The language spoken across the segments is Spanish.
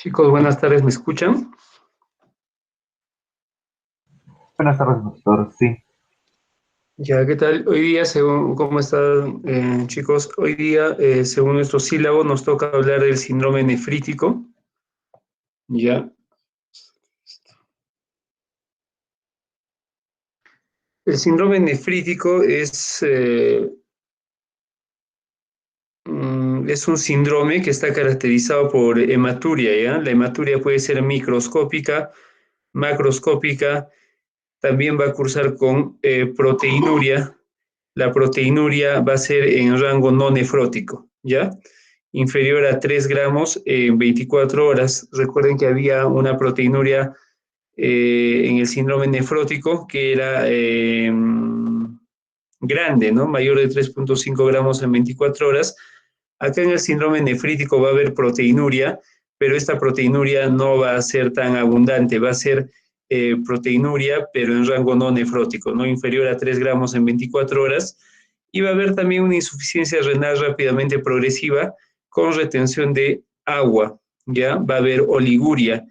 Chicos, buenas tardes, ¿me escuchan? Buenas tardes, doctor. Sí, Ya, ¿qué tal? Hoy día, según, ¿cómo están, chicos? Hoy día, según nuestro sílabo, nos toca hablar del síndrome nefrítico. Ya, el síndrome nefrítico es un síndrome que está caracterizado por hematuria, ¿ya? La hematuria puede ser microscópica, macroscópica, también va a cursar con proteinuria. La proteinuria va a ser en rango no nefrótico, ¿ya? Inferior a 3 gramos en 24 horas. Recuerden que había una proteinuria en el síndrome nefrótico que era grande, ¿no? Mayor de 3,5 gramos en 24 horas. Acá en el síndrome nefrítico va a haber proteinuria, pero esta proteinuria no va a ser tan abundante, va a ser proteinuria, pero en rango no nefrótico, no inferior a 3 gramos en 24 horas. Y va a haber también una insuficiencia renal rápidamente progresiva con retención de agua, ¿ya? Va a haber oliguria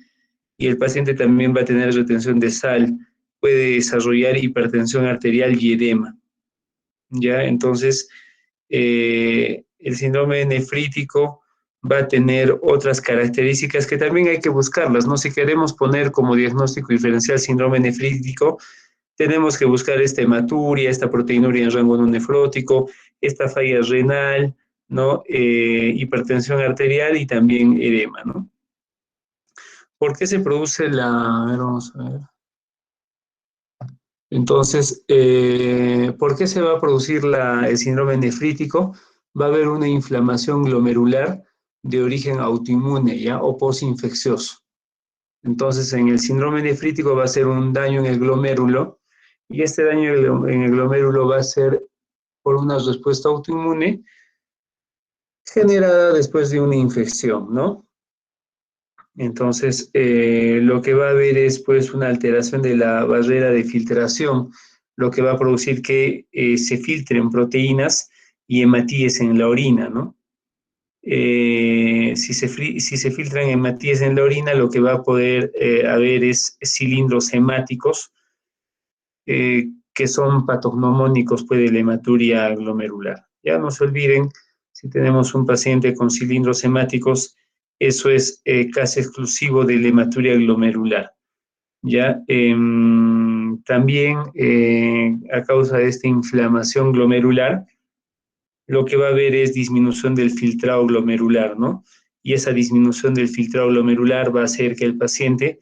y el paciente también va a tener retención de sal, puede desarrollar hipertensión arterial y edema, ¿ya? Entonces, el síndrome nefrítico va a tener otras características que también hay que buscarlas, ¿no? Si queremos poner como diagnóstico diferencial síndrome nefrítico, tenemos que buscar esta hematuria, esta proteinuria en rango no nefrótico, esta falla renal, ¿no? Hipertensión arterial y también edema, ¿no? ¿Por qué se produce la... A ver, vamos a ver. Entonces, ¿por qué se va a producir el síndrome nefrítico? Va a haber una inflamación glomerular de origen autoinmune, ¿ya? O postinfeccioso. Entonces, en el síndrome nefrítico va a ser un daño en el glomérulo y este daño en el glomérulo va a ser por una respuesta autoinmune generada después de una infección, ¿no? Entonces, lo que va a haber es pues una alteración de la barrera de filtración, lo que va a producir que se filtren proteínas y hematíes en la orina, ¿no? Si se filtran hematíes en la orina, lo que va a poder haber es cilindros hemáticos que son patognomónicos pues, de la hematuria glomerular. Ya no se olviden, si tenemos un paciente con cilindros hemáticos, eso es casi exclusivo de la hematuria glomerular. ¿Ya? También a causa de esta inflamación glomerular, lo que va a haber es disminución del filtrado glomerular, ¿no? Y esa disminución del filtrado glomerular va a hacer que el paciente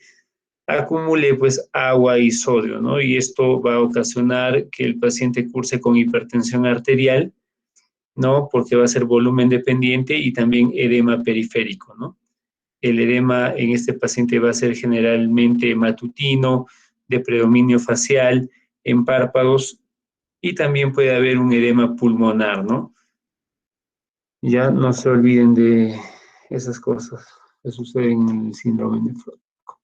acumule pues agua y sodio, ¿no? Y esto va a ocasionar que el paciente curse con hipertensión arterial, ¿no? Porque va a ser volumen dependiente y también edema periférico, ¿no? El edema en este paciente va a ser generalmente matutino, de predominio facial, en párpados y también puede haber un edema pulmonar, ¿no? Ya no se olviden de esas cosas que suceden en el síndrome nefrótico.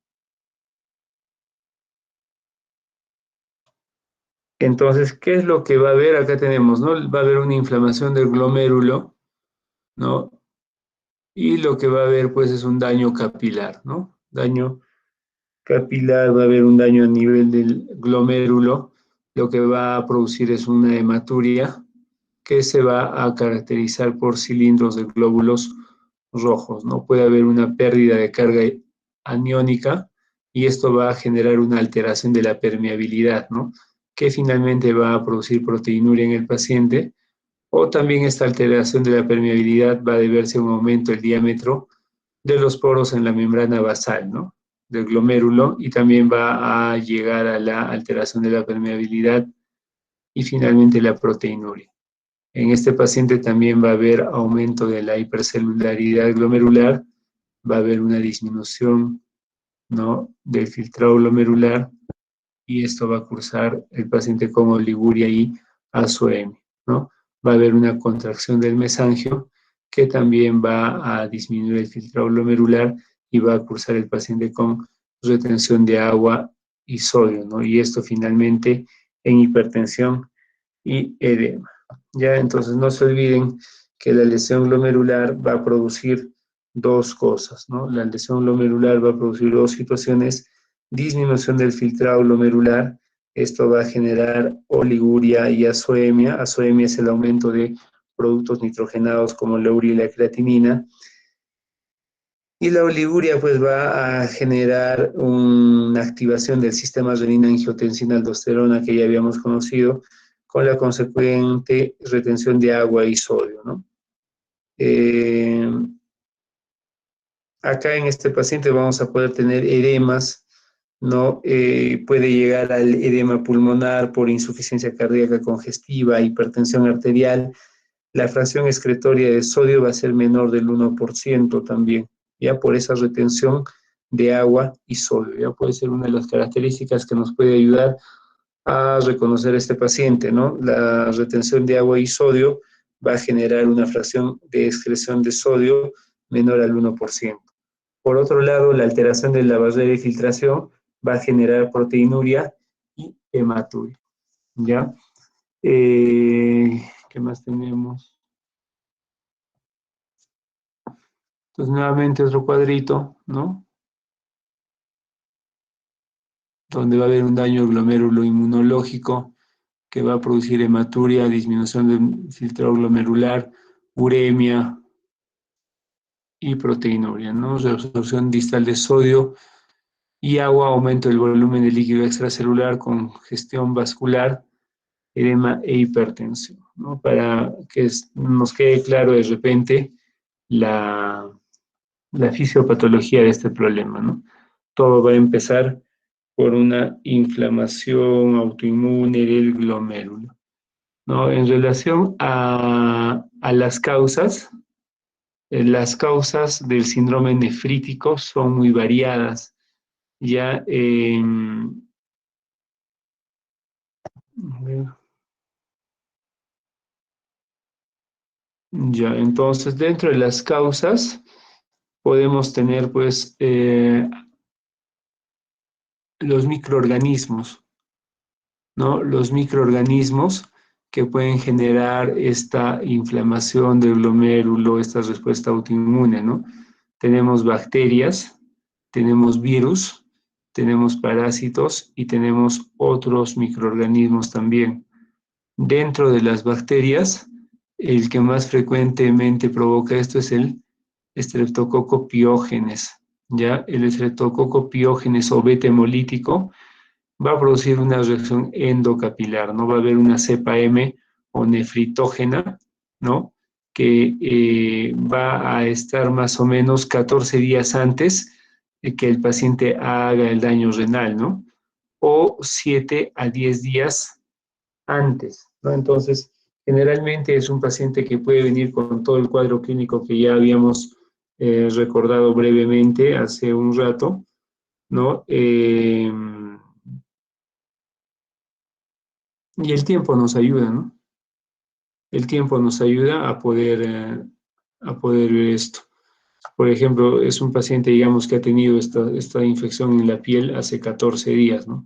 Entonces, ¿qué es lo que va a haber? Acá tenemos, ¿no? Va a haber una inflamación del glomérulo, ¿no? Y lo que va a haber, pues, es un daño capilar, ¿no? Daño capilar, va a haber un daño a nivel del glomérulo, lo que va a producir es una hematuria que se va a caracterizar por cilindros de glóbulos rojos, ¿no? Puede haber una pérdida de carga aniónica y esto va a generar una alteración de la permeabilidad, ¿no? Que finalmente va a producir proteinuria en el paciente, o también esta alteración de la permeabilidad va a deberse a un aumento del diámetro de los poros en la membrana basal, ¿no? Del glomérulo y también va a llegar a la alteración de la permeabilidad y finalmente la proteinuria. En este paciente también va a haber aumento de la hipercelularidad glomerular, va a haber una disminución, ¿no? Del filtrado glomerular y esto va a cursar el paciente con oliguria y azoemia, ¿no? Va a haber una contracción del mesangio que también va a disminuir el filtrado glomerular y va a cursar el paciente con retención de agua y sodio, ¿no? Y esto finalmente en hipertensión y edema. Ya, entonces no se olviden que la lesión glomerular va a producir dos cosas, ¿no? La lesión glomerular va a producir dos situaciones: disminución del filtrado glomerular. Esto va a generar oliguria y azoemia. Azoemia es el aumento de productos nitrogenados como la urea y la creatinina. Y la oliguria pues va a generar una activación del sistema renina-angiotensina-aldosterona que ya habíamos conocido, con la consecuente retención de agua y sodio, ¿no? Acá en este paciente vamos a poder tener edemas, ¿no? Puede llegar al edema pulmonar por insuficiencia cardíaca congestiva, hipertensión arterial. La fracción excretoria de sodio va a ser menor del 1% también, ya por esa retención de agua y sodio. Ya puede ser una de las características que nos puede ayudar a reconocer a este paciente, ¿no? La retención de agua y sodio va a generar una fracción de excreción de sodio menor al 1%. Por otro lado, la alteración de la barrera de filtración va a generar proteinuria y hematuria, ¿ya? ¿Qué más tenemos? Entonces, nuevamente otro cuadrito, ¿no? Donde va a haber un daño glomérulo inmunológico que va a producir hematuria, disminución del filtrado glomerular, uremia y proteinuria, ¿no? Reabsorción distal de sodio y agua, aumento del volumen de líquido extracelular, congestión vascular, edema e hipertensión, ¿no? Para que nos quede claro de repente la, la fisiopatología de este problema, ¿no? Todo va a empezar por una inflamación autoinmune del glomérulo, ¿no? En relación a las causas del síndrome nefrítico son muy variadas. Ya, a ver, ya, entonces dentro de las causas podemos tener pues los microorganismos, ¿no? Los microorganismos que pueden generar esta inflamación del glomérulo, esta respuesta autoinmune, ¿no? Tenemos bacterias, tenemos virus, tenemos parásitos y tenemos otros microorganismos también. Dentro de las bacterias, el que más frecuentemente provoca esto es el Streptococcus pyogenes, ¿ya? El Streptococcus pyogenes o beta hemolítico va a producir una reacción endocapilar, ¿no? Va a haber una cepa M o nefritógena, ¿no? Que va a estar más o menos 14 días antes de que el paciente haga el daño renal, ¿no? O 7 a 10 días antes, ¿no? Entonces, generalmente es un paciente que puede venir con todo el cuadro clínico que ya habíamos recordado brevemente hace un rato, ¿no? Y el tiempo nos ayuda, ¿no? El tiempo nos ayuda a poder ver esto. Por ejemplo, es un paciente, digamos, que ha tenido esta infección en la piel hace 14 días, ¿no?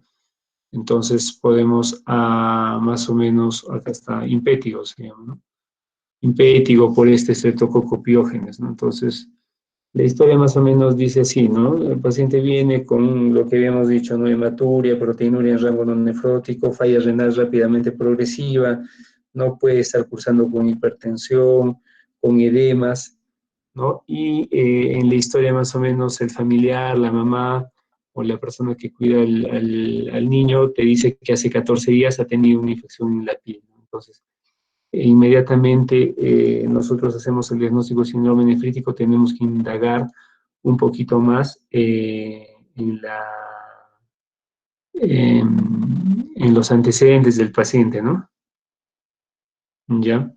Entonces podemos, más o menos, acá está, impétigo se llama, ¿no? Impétigo por este Streptococcus pyogenes, ¿no? Entonces, la historia más o menos dice así, ¿no? El paciente viene con lo que habíamos dicho, ¿no? Hematuria, proteinuria en rango no nefrótico, falla renal rápidamente progresiva, no puede estar cursando con hipertensión, con edemas, ¿no? Y en la historia más o menos el familiar, la mamá o la persona que cuida al niño te dice que hace 14 días ha tenido una infección en la piel, ¿no? Entonces, inmediatamente nosotros hacemos el diagnóstico de síndrome nefrítico, tenemos que indagar un poquito más en los antecedentes del paciente, ¿no? ¿Ya?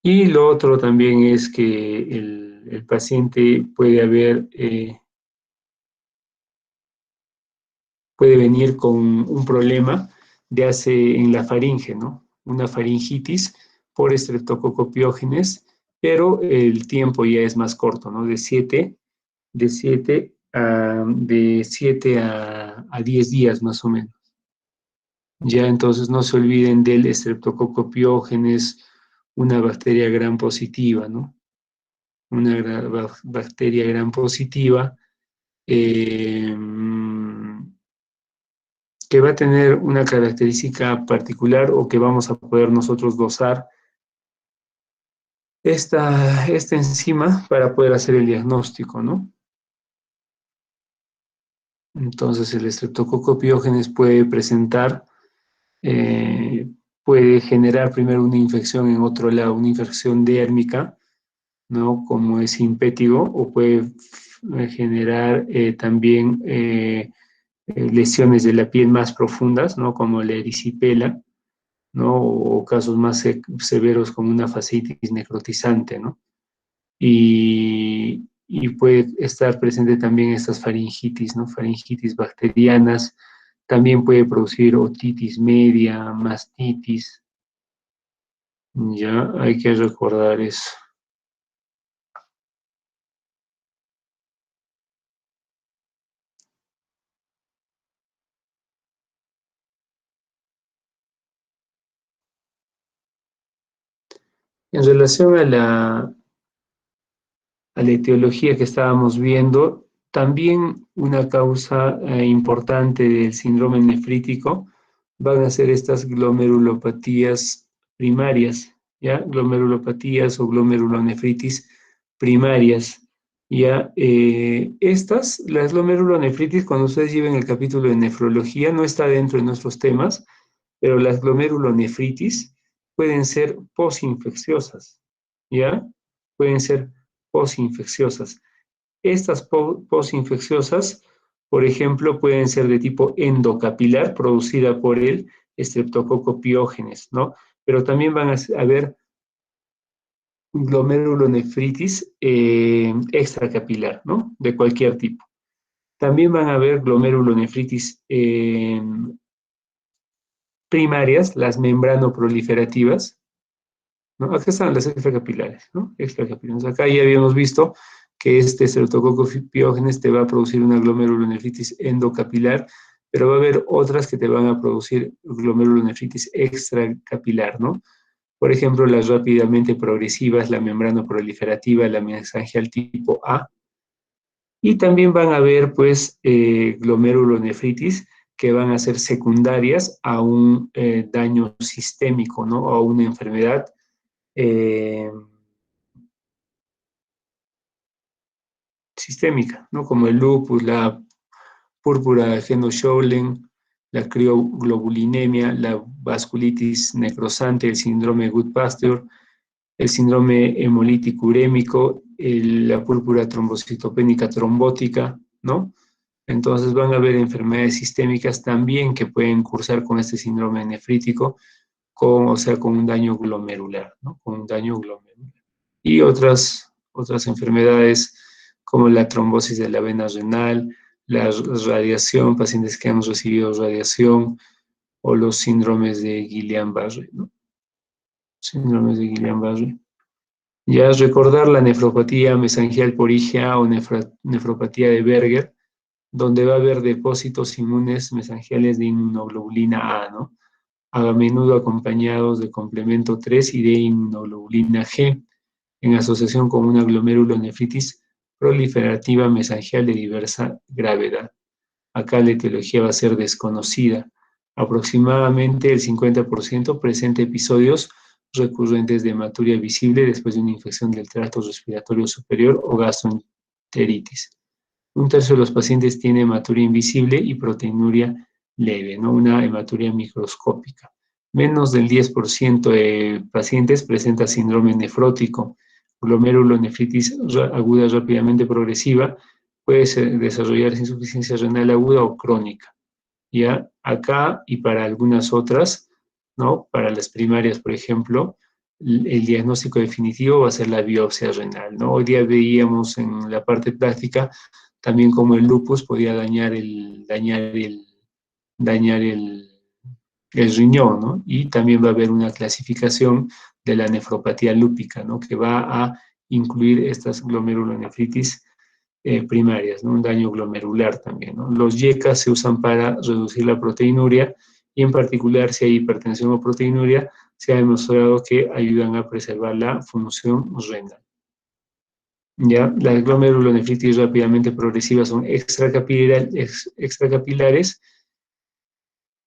Y lo otro también es que el paciente puede venir con un problema en la faringe, ¿no? Una faringitis por Streptococcus pyogenes, pero el tiempo ya es más corto, ¿no? De 10 días más o menos. Ya entonces no se olviden del Streptococcus pyogenes, una bacteria gram positiva, ¿no? bacteria gram positiva, que va a tener una característica particular o que vamos a poder nosotros dosar esta enzima para poder hacer el diagnóstico, ¿no? Entonces el Streptococcus pyogenes puede presentar, puede generar primero una infección en otro lado, una infección dérmica, ¿no? Como es impétigo, o puede generar también lesiones de la piel más profundas, ¿no? Como la erisipela, ¿no? O casos más severos como una fasciitis necrotizante, ¿no? Y puede estar presente también estas faringitis, ¿no? Faringitis bacterianas, también puede producir otitis media, mastitis, ya hay que recordar eso. En relación a la etiología que estábamos viendo, también una causa importante del síndrome nefrítico van a ser estas glomerulopatías primarias, ¿ya? Glomerulopatías o glomerulonefritis primarias, ¿ya? Las glomerulonefritis, cuando ustedes lleven el capítulo de nefrología, no está dentro de nuestros temas, pero las glomerulonefritis pueden ser posinfecciosas, ¿ya? Pueden ser posinfecciosas. Estas posinfecciosas, por ejemplo, pueden ser de tipo endocapilar, producida por el Streptococcus pyogenes, ¿no? Pero también van a haber glomerulonefritis extracapilar, ¿no? De cualquier tipo. También van a haber glomerulonefritis primarias, las membranoproliferativas, ¿no? Acá están las extracapilares, ¿no? Extracapilares. Acá ya habíamos visto que este Streptococcus pyogenes te va a producir una glomerulonefritis endocapilar, pero va a haber otras que te van a producir glomerulonefritis extracapilar, ¿no? Por ejemplo, las rápidamente progresivas, la membrana proliferativa, la mesangial tipo A, y también van a haber, pues, glomerulonefritis que van a ser secundarias a un daño sistémico, ¿no? O a una enfermedad eh, sistémica, ¿no? Como el lupus, la púrpura de Heno-Schönlein, la crioglobulinemia, la vasculitis necrosante, el síndrome Goodpasture, el síndrome hemolítico urémico, la púrpura trombocitopénica trombótica, ¿no? Entonces van a haber enfermedades sistémicas también que pueden cursar con este síndrome nefrítico, o sea, con un daño glomerular, ¿no? Con un daño glomerular. Y otras enfermedades como la trombosis de la vena renal, la radiación, pacientes que han recibido radiación, o los síndromes de Guillain-Barré, ¿no? Síndromes de Guillain-Barré. Ya recordar la nefropatía mesangial por IgA o nefropatía de Berger, donde va a haber depósitos inmunes mesangiales de inmunoglobulina A, ¿no? A menudo acompañados de complemento 3 y de inmunoglobulina G, en asociación con una glomerulonefritis proliferativa mesangial de diversa gravedad. Acá la etiología va a ser desconocida. Aproximadamente el 50% presenta episodios recurrentes de hematuria visible después de una infección del tracto respiratorio superior o gastroenteritis. Un tercio de los pacientes tiene hematuria invisible y proteinuria leve, ¿no? Una hematuria microscópica. Menos del 10% de pacientes presenta síndrome nefrótico, glomerulonefritis aguda rápidamente progresiva, puede desarrollarse insuficiencia renal aguda o crónica. Ya acá y para algunas otras, ¿no? Para las primarias, por ejemplo, el diagnóstico definitivo va a ser la biopsia renal, ¿no? Hoy día veíamos en la parte práctica también cómo el lupus podía dañar el riñón, ¿no? Y también va a haber una clasificación de la nefropatía lúpica, ¿no? Que va a incluir estas glomerulonefritis primarias, ¿no? Un daño glomerular también, ¿no? Los YECA se usan para reducir la proteinuria y en particular si hay hipertensión o proteinuria, se ha demostrado que ayudan a preservar la función renal. Ya, las glomerulonefritis rápidamente progresivas son extracapilares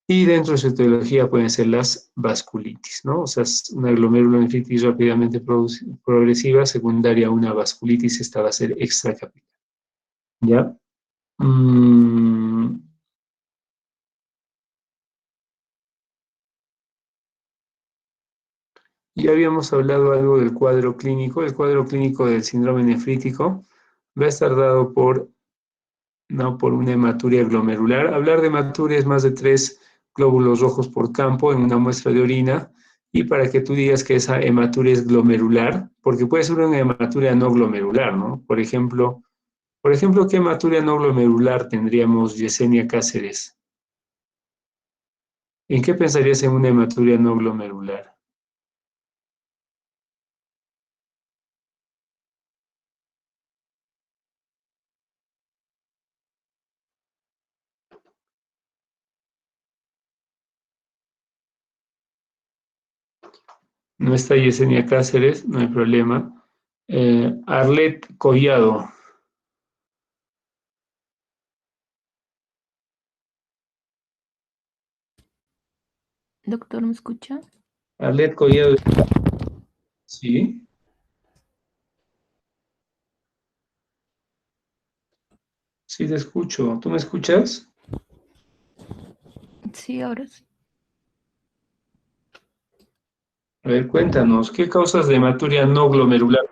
y dentro de su etiología pueden ser las vasculitis, ¿no? O sea, es una glomerulonefritis rápidamente progresiva secundaria a una vasculitis, esta va a ser extracapilar, ¿ya? Mm, ya habíamos hablado algo del cuadro clínico. El cuadro clínico del síndrome nefrítico va a estar dado por, no, por una hematuria glomerular. Hablar de hematuria es más de 3 glóbulos rojos por campo en una muestra de orina. Y para que tú digas que esa hematuria es glomerular, porque puede ser una hematuria no glomerular, ¿no? Por ejemplo, ¿qué hematuria no glomerular tendríamos, Yesenia Cáceres? ¿En qué pensarías en una hematuria no glomerular? No está Yesenia Cáceres, no hay problema. Arlet Collado. Doctor, ¿me escucha? Arlet Collado, sí, sí te escucho. ¿Tú me escuchas? Sí, ahora sí. A ver, cuéntanos, ¿qué causas de hematuria no glomerular?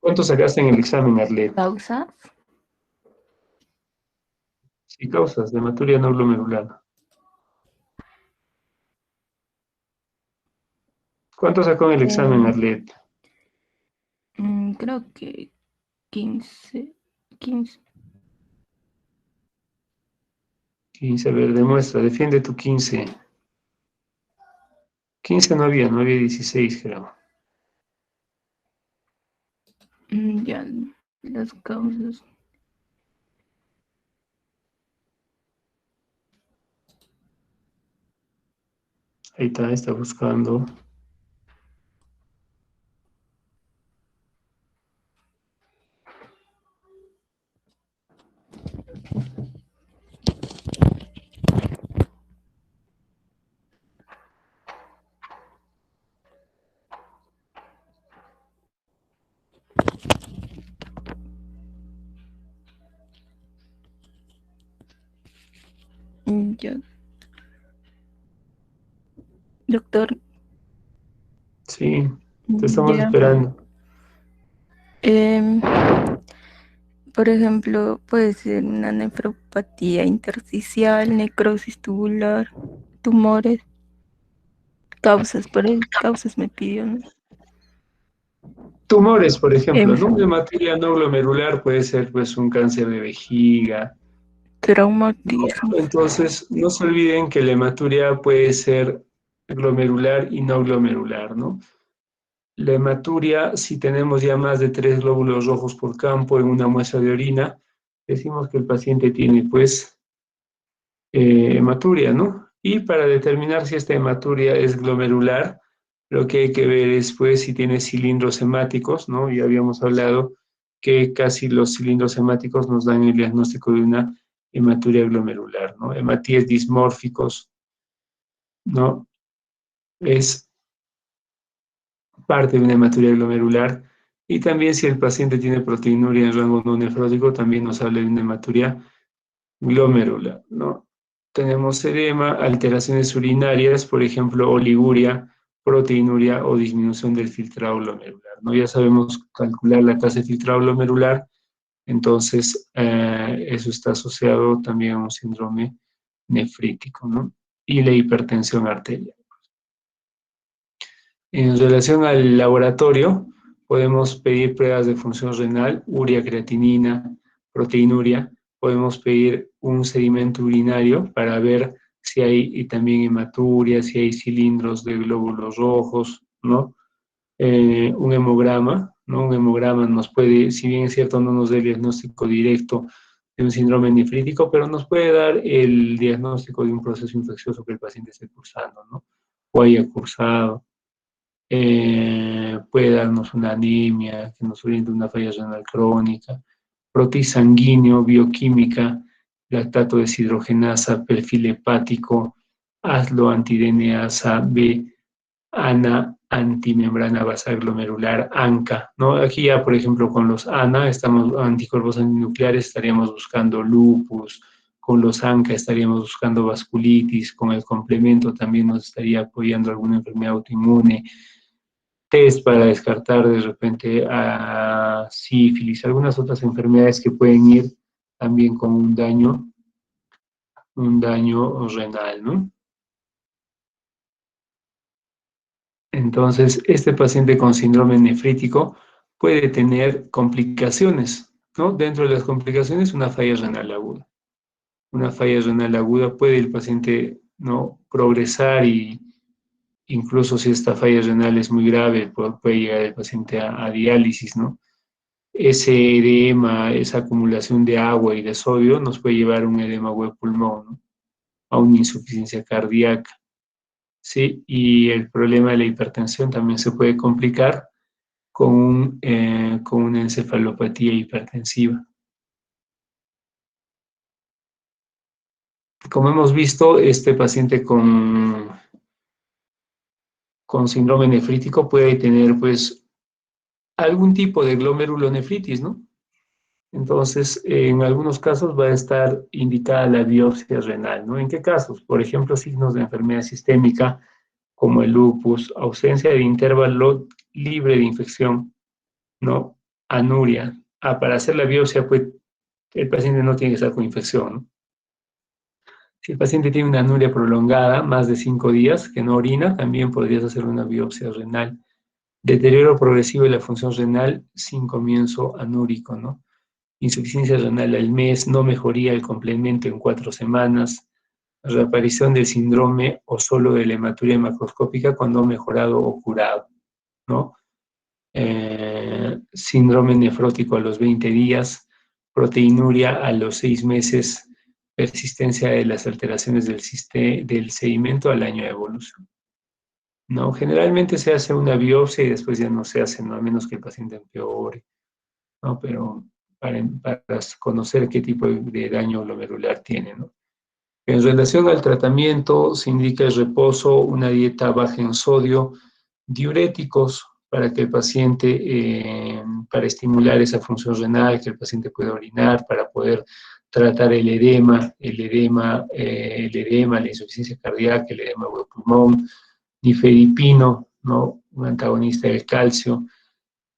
¿Cuánto sacaste en el examen, Arlet? ¿Pausa? Sí, causas de hematuria no glomerular. ¿Cuánto sacó en el examen, Em, Arlet? Creo que 15, 15. 15, a ver, demuestra, defiende tu 15. 15 no había 16, creo. Ya, las causas. Ahí está buscando. Ya, doctor, Sí, te estamos ya. esperando. Em, por ejemplo, puede ser una nefropatía intersticial, necrosis tubular, tumores, causas, causas me pidió, ¿no? Tumores, por ejemplo, Em, ¿no? Una hematuria no glomerular puede ser pues un cáncer de vejiga, ¿no? Traumatismo. Entonces, no se olviden que la hematuria puede ser glomerular y no glomerular, ¿no? La hematuria, si tenemos ya más de 3 glóbulos rojos por campo en una muestra de orina, decimos que el paciente tiene pues hematuria, ¿no? Y para determinar si esta hematuria es glomerular, lo que hay que ver es pues si tiene cilindros hemáticos, ¿no? Ya habíamos hablado que casi los cilindros hemáticos nos dan el diagnóstico de una hematuria glomerular, ¿no? Hematíes dismórficos, ¿no? Es parte de una hematuria glomerular. Y también si el paciente tiene proteinuria en rango no nefrótico, también nos habla de una hematuria glomerular, ¿no? Tenemos edema, alteraciones urinarias, por ejemplo, oliguria, proteinuria o disminución del filtrado glomerular, ¿no? Ya sabemos calcular la tasa de filtrado glomerular, entonces eso está asociado también a un síndrome nefrítico, ¿no? Y la hipertensión arterial. En relación al laboratorio, podemos pedir pruebas de función renal, urea, creatinina, proteinuria. Podemos pedir un sedimento urinario para ver si hay y también hematuria, si hay cilindros de glóbulos rojos, ¿no? Un hemograma, ¿no? Un hemograma nos puede, si bien es cierto, no nos da el diagnóstico directo, de un síndrome nefrítico, pero nos puede dar el diagnóstico de un proceso infeccioso que el paciente esté cursando, ¿no? O haya cursado. Puede darnos una anemia, que nos oriente una falla renal crónica, protis sanguíneo, bioquímica, lactato deshidrogenasa, perfil hepático, ASLO antiDNasa B, ANA antimembrana basal glomerular, ANCA, ¿no? Aquí ya, por ejemplo, con los ANA, estamos anticuerpos antinucleares, estaríamos buscando lupus, con los ANCA estaríamos buscando vasculitis, con el complemento también nos estaría apoyando alguna enfermedad autoinmune, test para descartar de repente a sífilis, algunas otras enfermedades que pueden ir también con un daño renal, ¿no? Entonces, este paciente con síndrome nefrítico puede tener complicaciones, ¿no? Dentro de las complicaciones, una falla renal aguda. Una falla renal aguda puede el paciente, ¿no?, progresar y incluso si esta falla renal es muy grave, puede llegar el paciente a diálisis, ¿no? Ese edema, esa acumulación de agua y de sodio nos puede llevar a un edema de pulmón, ¿no?, a una insuficiencia cardíaca. ¿Sí? Y el problema de la hipertensión también se puede complicar con una encefalopatía hipertensiva. Como hemos visto, este paciente con síndrome nefrítico puede tener, pues, algún tipo de glomerulonefritis, ¿no? Entonces, en algunos casos va a estar indicada la biopsia renal, ¿no? ¿En qué casos? Por ejemplo, signos de enfermedad sistémica como el lupus, ausencia de intervalo libre de infección, ¿no? Anuria. Para hacer la biopsia, pues, el paciente no tiene que estar con infección, ¿no? Si el paciente tiene una anuria prolongada, más de 5 días, que no orina, también podrías hacer una biopsia renal. Deterioro progresivo de la función renal sin comienzo anúrico, ¿no? Insuficiencia renal al mes, no mejoría el complemento en 4 semanas, reaparición del síndrome o solo de la hematuria macroscópica cuando ha mejorado o curado, ¿no? Síndrome nefrótico a los 20 días, proteinuria a los 6 meses, persistencia de las alteraciones del sedimento al año de evolución, ¿no? Generalmente se hace una biopsia y después ya no se hace, ¿no?, a menos que el paciente empeore, ¿no? Pero para conocer qué tipo de daño glomerular tiene, ¿no? En relación al tratamiento, se indica el reposo, una dieta baja en sodio, diuréticos para que el paciente, para estimular esa función renal, que el paciente pueda orinar, para poder tratar la insuficiencia cardíaca, el edema de pulmón, nifedipino, ¿no?, un antagonista del calcio,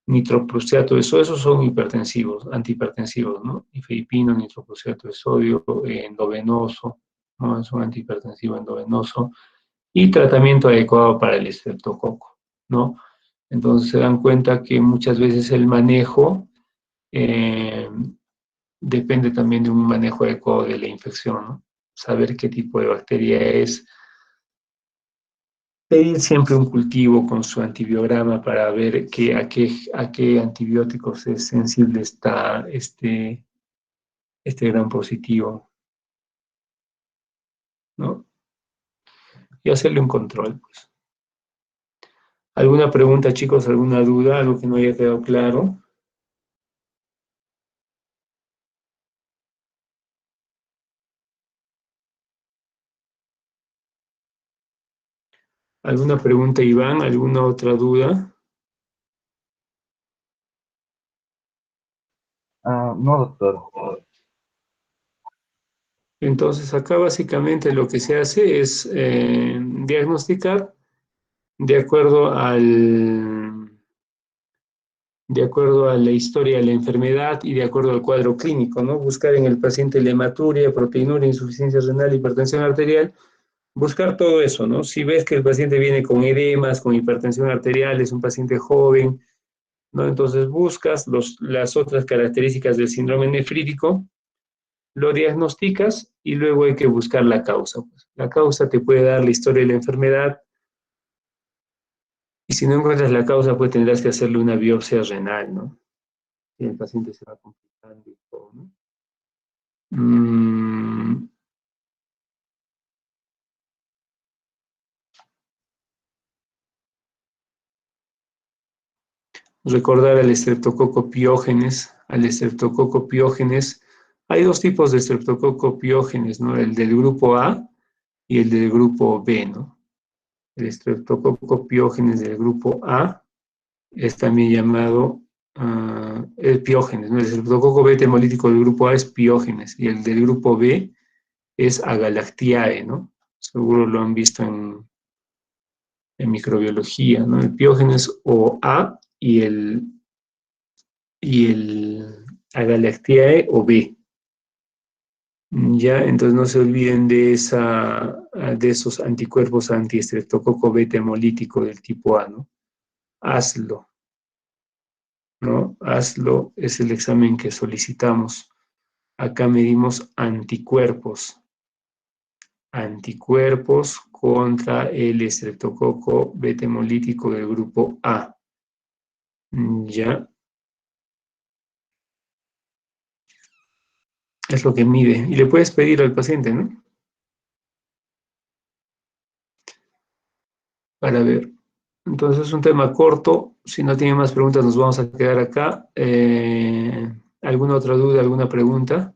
nitroprusiato de sodio, esos son hipertensivos, antihipertensivos, ¿no? Nifedipino, nitroprusiato de sodio, endovenoso, ¿no? Es un antihipertensivo endovenoso, y tratamiento adecuado para el estreptococo, ¿no? Entonces se dan cuenta que muchas veces el manejo eh, depende también de un manejo adecuado de la infección, ¿no? Saber qué tipo de bacteria es, pedir siempre un cultivo con su antibiograma para ver a qué antibióticos es sensible está este gran positivo, ¿no? Y hacerle un control, pues. ¿Alguna pregunta, chicos? ¿Alguna duda? ¿Algo que no haya quedado claro? ¿Alguna pregunta, Iván? ¿Alguna otra duda? No, doctor. Entonces, acá básicamente lo que se hace es diagnosticar de acuerdo de acuerdo a la historia de la enfermedad y de acuerdo al cuadro clínico, ¿no? Buscar en el paciente la hematuria, proteinuria, insuficiencia renal, hipertensión arterial, buscar todo eso, ¿no? Si ves que el paciente viene con edemas, con hipertensión arterial, es un paciente joven, ¿no? Entonces buscas las otras características del síndrome nefrítico, lo diagnosticas y luego hay que buscar la causa, pues. La causa te puede dar la historia de la enfermedad y si no encuentras la causa, pues tendrás que hacerle una biopsia renal, ¿no? Y el paciente se va complicando y todo, ¿no? Recordar al Streptococcus pyogenes. Al Streptococcus pyogenes, hay dos tipos de Streptococcus pyogenes, ¿no? El del grupo A y el del grupo B, ¿no? El Streptococcus pyogenes del grupo A es también llamado el piógenes, ¿no? El Streptococcus beta hemolítico del grupo A es piógenes y el del grupo B es Agalactiae, ¿no? Seguro lo han visto en microbiología, ¿no? El piógenes o A y el Agalactiae o B. Ya, entonces no se olviden de esos anticuerpos antiestreptococo beta hemolítico del tipo A, ¿no? Hazlo, ¿no? Hazlo es el examen que solicitamos. Acá medimos anticuerpos contra el estreptococo beta hemolítico del grupo A. Ya, es lo que mide. Y le puedes pedir al paciente, ¿no? Para ver. Entonces es un tema corto. Si no tiene más preguntas, nos vamos a quedar acá. ¿Alguna otra duda, alguna pregunta?